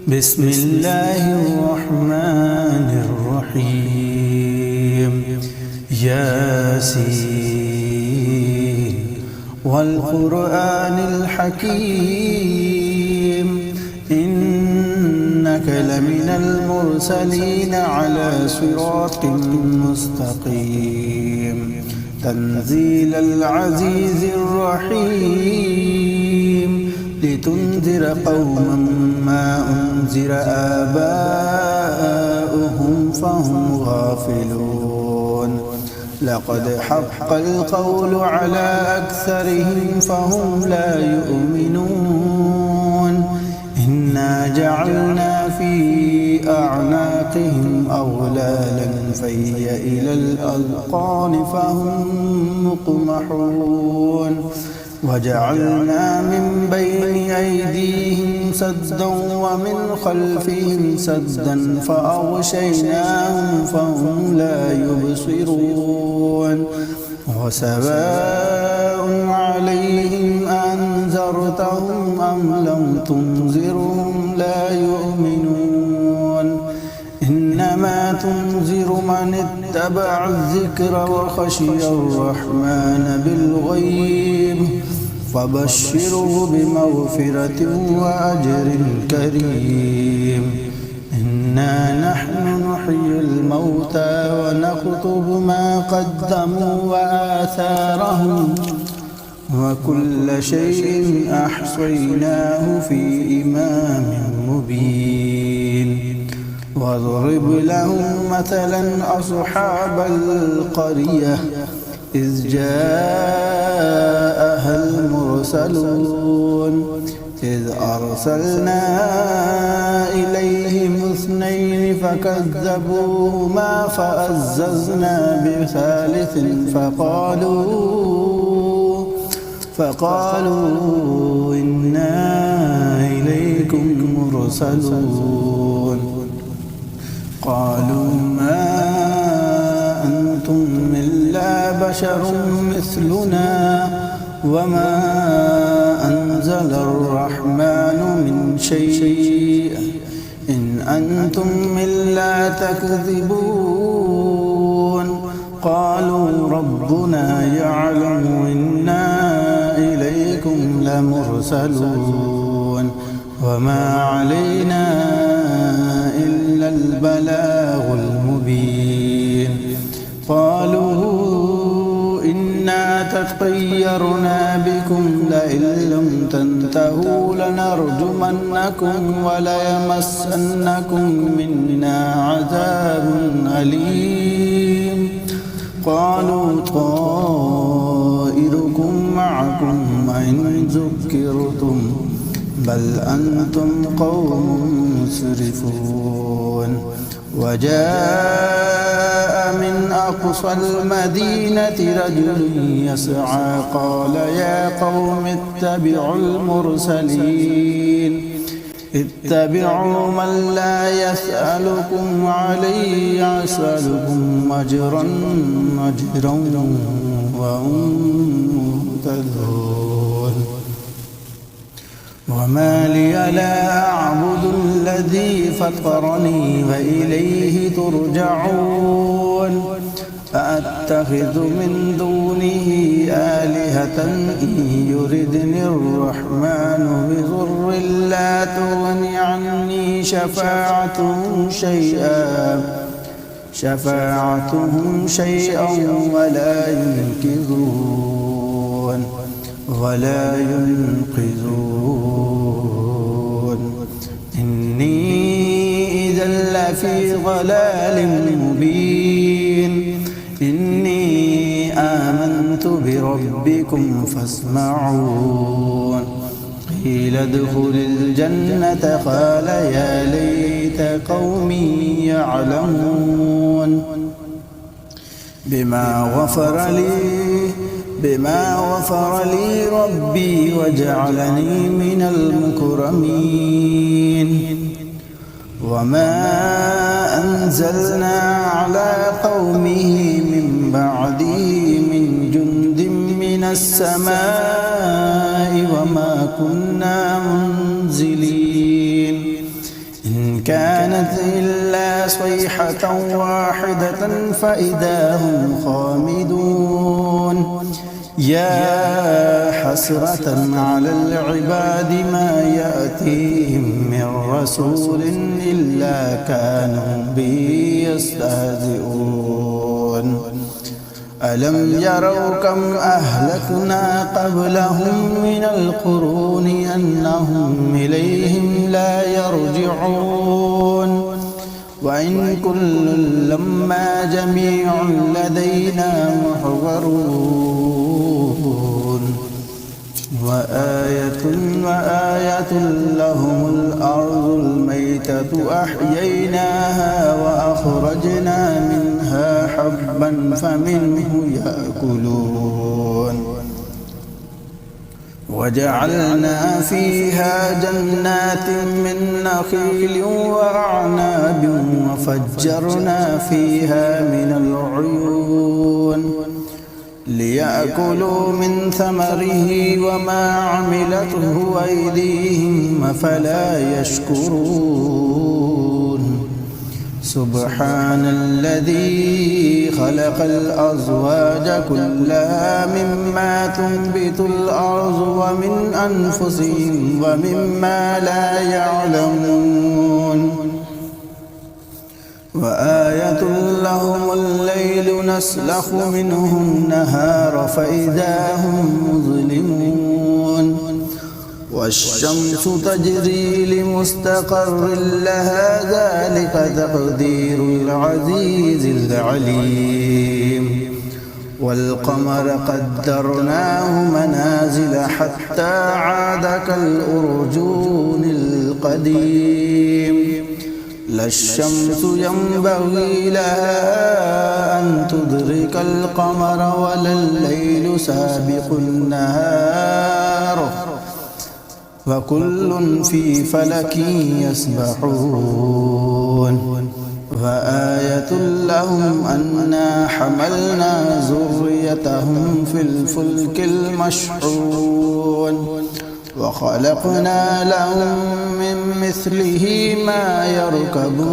بسم الله الرحمن الرحيم ياسين والقرآن الحكيم إنك لمن المرسلين على صراط مستقيم تنزيل العزيز الرحيم لتنذر قوما ما أنذر آباؤهم فهم غافلون لقد حق القول على أكثرهم فهم لا يؤمنون إنا جعلنا في أعناقهم أغلالا فهي إلى الأذقان فهم مقمحون وجعلنا من بين أيديهم سدا ومن خلفهم سدا فأغشيناهم فهم لا يبصرون وسواء عليهم أنذرتهم أم لم تنذرهم لا يؤمنون إنما تنذر من اتبع الذكر وخشي الرحمن بالغيب فبشره بمغفرة وأجر كريم إنا نحن نحيي الموتى ونكتب ما قدموا وآثارهم وكل شيء أحصيناه في إمام مبين واضرب لهم مثلا أصحاب القرية إذ جاءها المرسلون إذ أرسلنا إليهم اثنين فكذبوهما فعززنا بثالث فقالوا إنا إليكم مرسلون قالوا ما أنتم إلا بشر مثلنا وما أنزل الرحمن من شيء إن أنتم إلا تكذبون قالوا ربنا يعلم إنا إليكم لمرسلون وما علينا إلا البلاغ المبين قالوا إنا تطيرنا بكم لئن لم تنتهوا لنرجمنكم وليمسنكم منا عذاب أليم قالوا طائركم معكم وإن ذكرتم بل أنتم قوم مسرفون وجاء من أقصى المدينة رجل يسعى قال يا قوم اتبعوا المرسلين اتبعوا من لا يسألكم عليه يسألكم أجرا وهم مهتدون وما لي لا أعبد الذي فطرني وإليه ترجعون أأتخذ من دونه آلهة إن يردني الرحمن بضر لا تغن عني شفاعتهم شيئا ولا ينقذون إني إذا لفي ضلال مبين إني آمنت بربكم فاسمعون قيل ادخل الجنة قال يا ليت قومي يعلمون بما غفر لي ربي وجعلني من المكرمين وما أنزلنا على قومه من بعده من جند من السماء وما كنا منزلين كانت إلا صيحة واحدة فإذا هم خامدون يا حسرة على العباد ما يأتيهم من رسول إلا كانوا به يستهزئون ألم يروا كم أهلكنا قبلهم من القرون أنهم إليهم لا يرجعون وإن كل لما جميع لدينا محضرون وآية لهم الأرض الميتة أحييناها وأخرجنا منها حبا فمنه يأكلون وجعلنا فيها جنات من نخيل وأعناب وفجرنا فيها من العيون ليأكلوا من ثمره وما عملته أيديهم أفلا يشكرون سبحان الذي خلق الأزواج كلها مما تنبت الأرض ومن أنفسهم ومما لا يعلمون وآية لهم الليل نسلخ منه النهار فإذا هم مظلمون والشمس تجري لمستقر لها ذلك تقدير العزيز العليم والقمر قدرناه منازل حتى عاد كالأرجون القديم لا الشمس ينبغي لها أن تدرك القمر ولا الليل سابق النهار وكل في فلك يسبحون وآية لهم أنا حملنا ذريتهم في الفلك المشحون وخلقنا لهم من مثله ما يركبون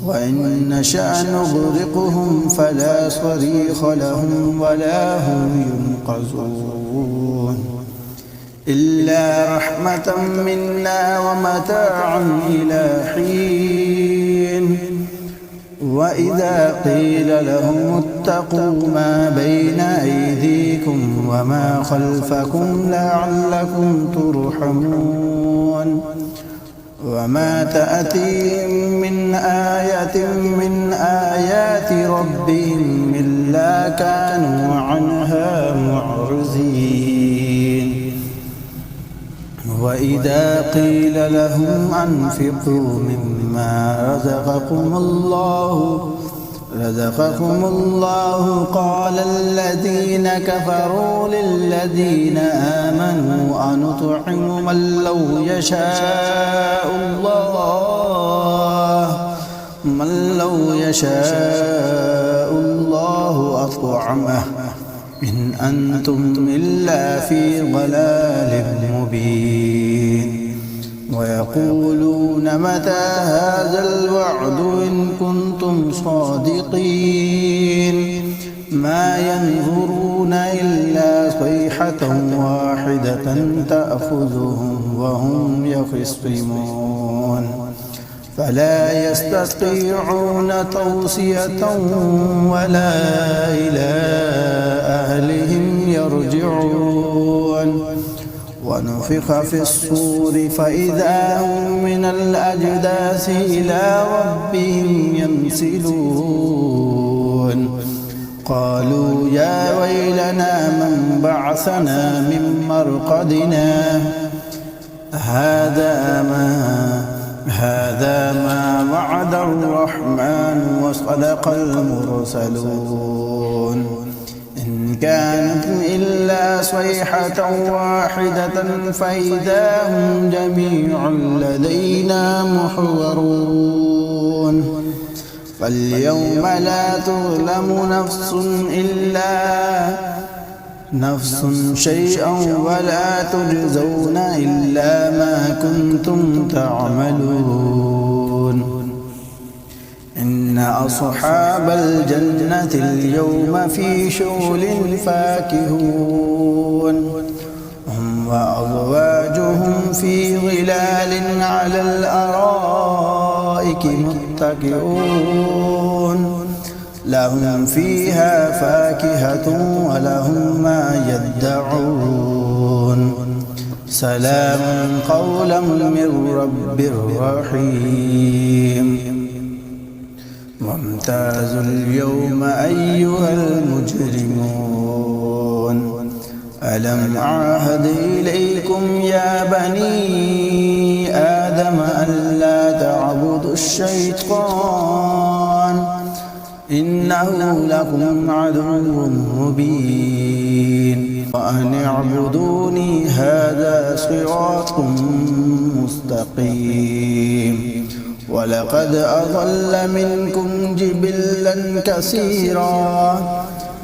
وإن نشأ نغرقهم فلا صريخ لهم ولا هم ينقذون إلا رحمة منا ومتاعا إلى حين وإذا قيل لهم اتقوا ما بين أيديكم وما خلفكم لعلكم ترحمون وما تأتيهم من آية من آيات ربهم إلا كانوا عنها معرضين وإذا قيل لهم أنفقوا مما رزقكم الله قال الذين كفروا للذين آمنوا أنطعم من لو يشاء الله أطعمه إن أنتم إلا في ضلال مبين ويقولون متى هذا الوعد إن كنتم صادقين ما ينظرون إلا صيحة واحدة تأخذهم وهم يخصمون فلا يستطيعون توصية ولا إلى أهلهم يرجعون ونفخ في الصور فإذا هم من الأجداث إلى ربهم ينسلون قالوا يا ويلنا من بعثنا من مرقدنا هذا ما وعد الرحمن وصدق المرسلون إن كانت إلا صيحة واحدة فإذا هم جميع لدينا محضرون فاليوم لا تظلم نفس نفس شيئا ولا تجزون إلا ما كنتم تعملون إن أصحاب الجنة اليوم في شغل فاكهون هم وأزواجهم في ظلال على الأرائك متكئون لهم فيها فاكهة ولهم ما يدعون سلام قولا من رب رحيم وامتازوا اليوم أيها المجرمون ألم أعهد إليكم يا بني آدم ألا تعبدوا الشيطان إنه لكم عدو مبين وأن اعبدوني هذا صراط مستقيم ولقد أضل منكم جبلا كثيرا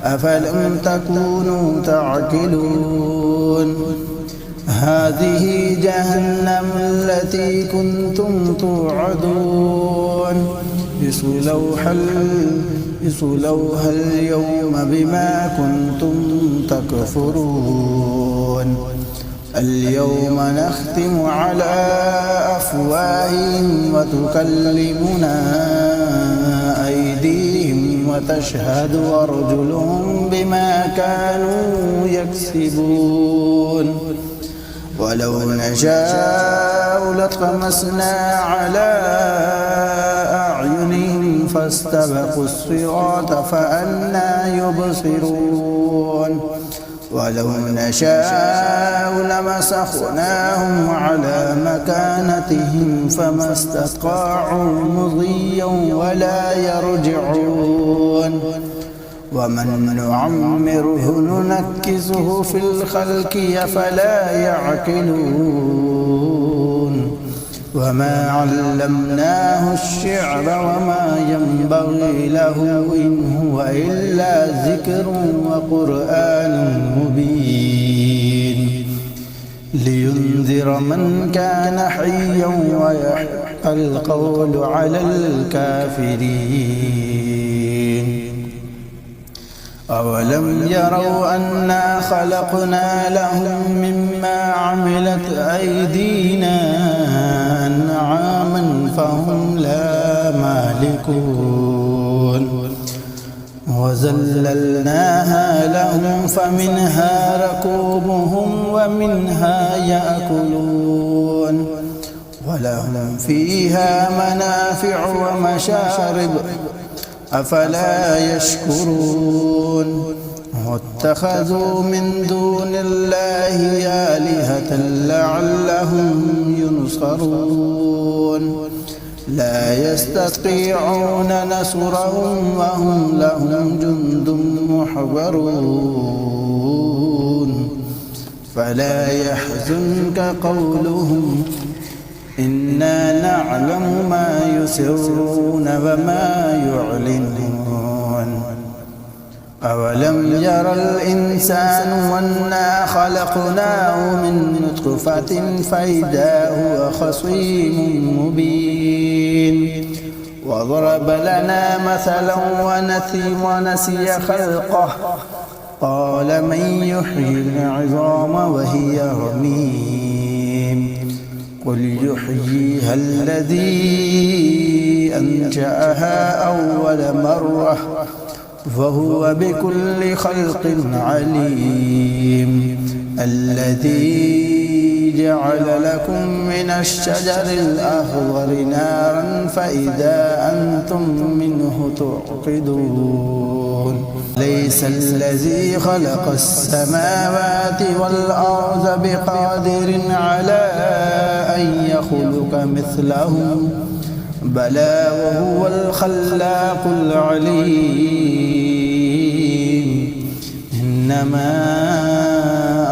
أفلم تكونوا تعقلون هذه جهنم التي كنتم توعدون اصلوها اليوم بما كنتم تكفرون اليوم نختم على أفواههم وتكلمنا أيديهم وتشهد أرجلهم بما كانوا يكسبون ولو نشاء لطمسنا على أعينهم فاستبقوا الصراط فأنى يبصرون ولو نشاء لمسخناهم على مكانتهم فما استطاعوا مضيا ولا يرجعون ومن نعمره ننكسه في الخلق أفلا يعقلون وما علمناه الشعر وما ينبغي له إن هو إلا ذكر وقرآن مبين لينذر من كان حيا ويحق القول على الكافرين أولم يروا أنا خلقنا لهم مما عملت أيدينا أنعاما فهم لا مالكون وذللناها لهم فمنها ركوبهم ومنها يأكلون ولهم فيها منافع ومشارب أفلا يشكرون واتخذوا من دون الله آلهة لعلهم ينصرون لا يستطيعون نصرهم وهم لهم جند محضرون فلا يحزنك قولهم إنا نعلم ما يسرون وما يعلنون أولم ير الإنسان أنا خلقناه من نطفة فإذا هو خصيم مبين وضرب لنا مثلا ونسي خلقه قال من يحيي العظام وهي رميم قل يحييها الذي أنشأها أول مرة وهو بكل خلق عليم الذي جعل لكم من الشجر الأخضر نارا فإذا أنتم منه توقدون ليس الذي خلق السماوات والأرض بقادر على أن يخلق مثلهم بلى وهو الخلاق العليم إنما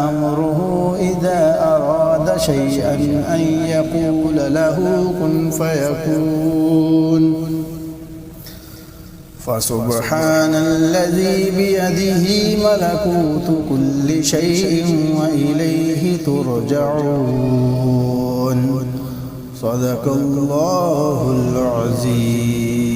أمره إذا أراد شيئا أن يقول له كن فيكون فسبحان الذي بيده ملكوت كل شيء وإليه ترجعون. صدق الله العظيم.